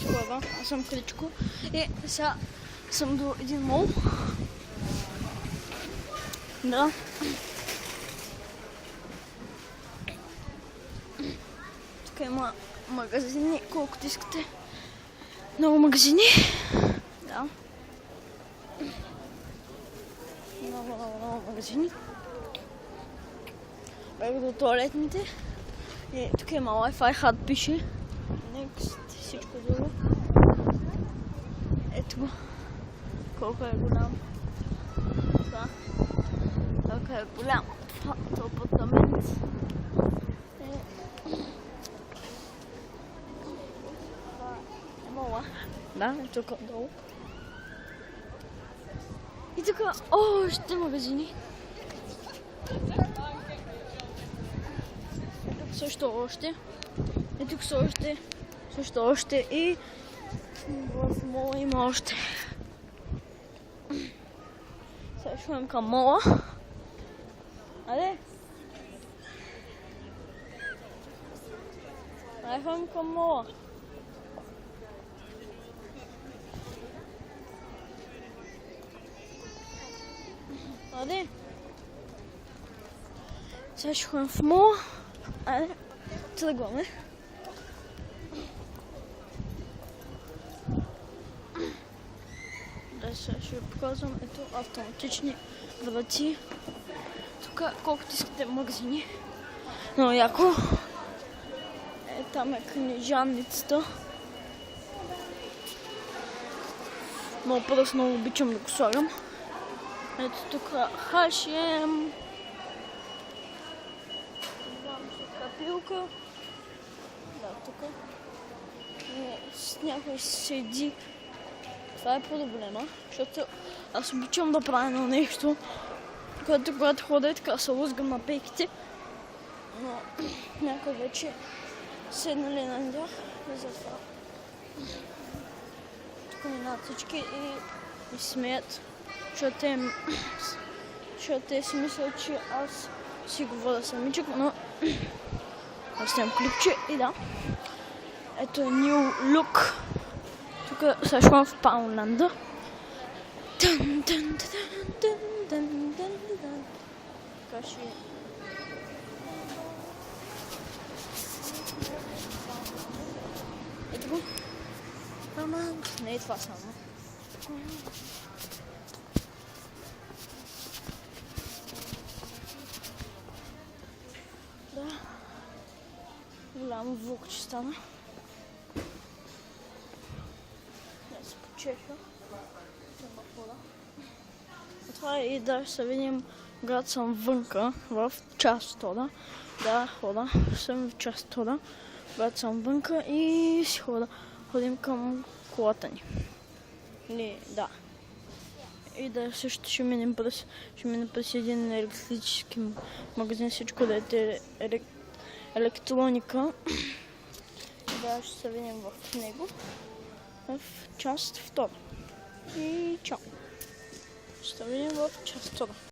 Скоро, аз съм Кричко и сега съм до един мол. Да. Тук има магазини, колкото искате. Много магазини. Да. Много магазини. Бях до туалетните. И тук има Wi-Fi хат пише. Next, всичко друго. Ето го. Колко е голям. Това. Колко е голям. Това апартамент. Мола. Да, е тук долу. И тук още магазини. Тук също още. И тук също още. И в мола има още. Сега ще ходим към мола. Аде? Аде ходим към мола. Аде? Сега ще ходим в мола. Аде? Тръгваме. Да, сега ще ви показвам. Ето автоматични врати. Тук колкото искате магазини. Много яко. Е, там е книжанницата. Много просто много обичам да го слагам. Ето тук H&M. Капилка. Да, тук. С някой седи. Това е проблема, защото аз обичам да правя едно нещо, когато ходя така се лъзгам на пейките, но някой вече седнали на тях и затова. Тук минават всички и ми смеят, защото те си мислят, че аз си говоря самичък, но аз снимам клипче и да. Ето е New Look. Тук сега ще в Паунланда. Така ще... Ето го. Ама не е това само. Да. Голямо звук, че стана. Чеха. Това е и да ще видим, когато съм вънка, в част тода. Да, хода. Съм в част тода. Когато съм вънка и си ходим към колата ни. Или, да. И да също ще минем през един електрически магазин, всичко да е електроника. Да, ще се видим в него. В част втора. И чао. Ще видим в част втора.